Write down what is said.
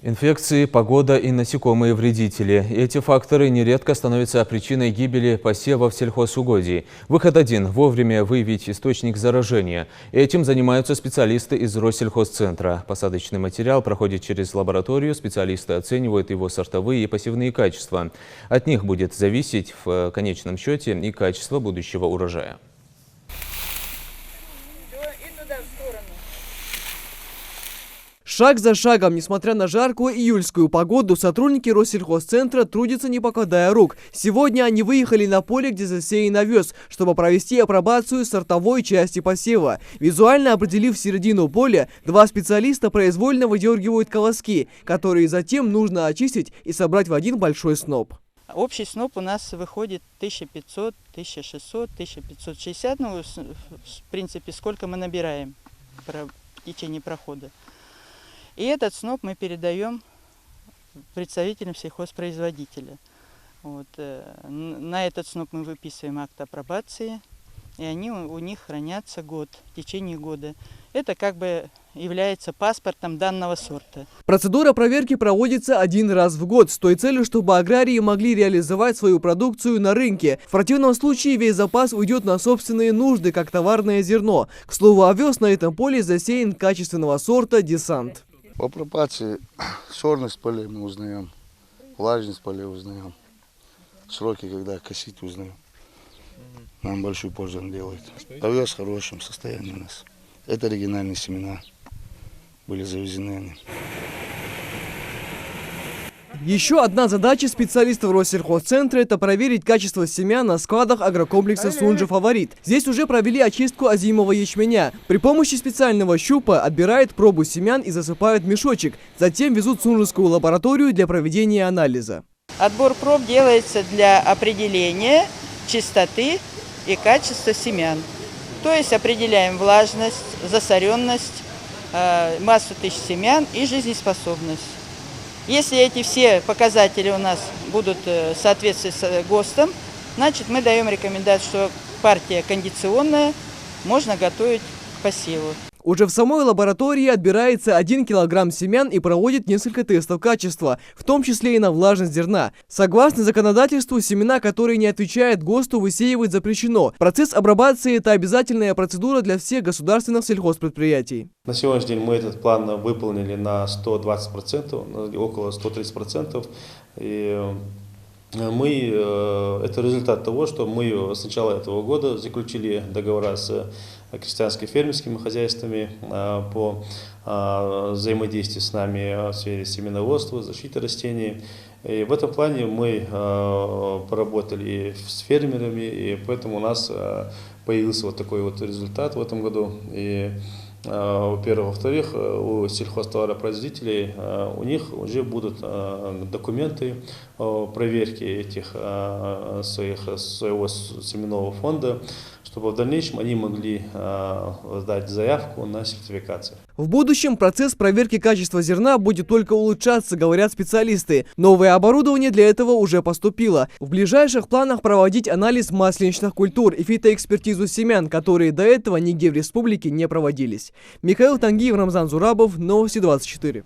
Инфекции, погода и насекомые-вредители. Эти факторы нередко становятся причиной гибели посевов сельхозугодий. Выход один – вовремя выявить источник заражения. Этим занимаются специалисты из Россельхозцентра. Посадочный материал проходит через лабораторию, специалисты оценивают его сортовые и посевные качества. От них будет зависеть в конечном счете и качество будущего урожая. Шаг за шагом, несмотря на жаркую июльскую погоду, сотрудники Россельхозцентра трудятся, не покладая рук. Сегодня они выехали на поле, где засеян овес, чтобы провести апробацию сортовой части посева. Визуально определив середину поля, два специалиста произвольно выдергивают колоски, которые затем нужно очистить и собрать в один большой сноп. Общий сноп у нас выходит 1500, 1600, 1560, ну, в принципе, сколько мы набираем в течение прохода. И этот сноп мы передаем представителям сельхозпроизводителя. Вот. На этот сноп мы выписываем акт апробации, и они у них хранятся год, в течение года. Это как бы является паспортом данного сорта. Процедура проверки проводится один раз в год с той целью, чтобы аграрии могли реализовать свою продукцию на рынке. В противном случае весь запас уйдет на собственные нужды, как товарное зерно. К слову, овес на этом поле засеян качественного сорта «Десант». По апробации сорность полей мы узнаем, влажность полей узнаем, сроки, когда косить узнаем. Нам большую пользу он делает. Овес в хорошем состоянии у нас. Это оригинальные семена, были завезены они. Еще одна задача специалистов Россельхозцентра – это проверить качество семян на складах агрокомплекса «Сунжа Фаворит». Здесь уже провели очистку озимого ячменя. При помощи специального щупа отбирают пробу семян и засыпают в мешочек. Затем везут в Сунжскую лабораторию для проведения анализа. Отбор проб делается для определения чистоты и качества семян. То есть определяем влажность, засоренность, массу тысяч семян и жизнеспособность. Если эти все показатели у нас будут соответствовать с ГОСТом, значит мы даем рекомендацию, что партия кондиционная, можно готовить к посеву. Уже в самой лаборатории отбирается 1 килограмм семян и проводит несколько тестов качества, в том числе и на влажность зерна. Согласно законодательству, семена, которые не отвечают ГОСТу, высеивать запрещено. Процесс апробации – это обязательная процедура для всех государственных сельхозпредприятий. На сегодняшний день мы этот план выполнили на 120%, около 130%. И это результат того, что мы с начала этого года заключили договора с крестьянско-фермерскими хозяйствами по взаимодействию с нами в сфере семеноводства, защиты растений. И в этом плане мы поработали с фермерами, и поэтому у нас появился вот такой вот результат в этом году. И, во-первых, во-вторых, у сельхозтоваропроизводителей у них уже будут документы о проверке своего семенного фонда, чтобы в дальнейшем они могли сдать заявку на сертификацию. В будущем процесс проверки качества зерна будет только улучшаться, говорят специалисты. Новое оборудование для этого уже поступило. В ближайших планах проводить анализ масленичных культур и фитоэкспертизу семян, которые до этого нигде в республике не проводились. Михаил Тангиев, Рамзан Зурабов, Новости 24.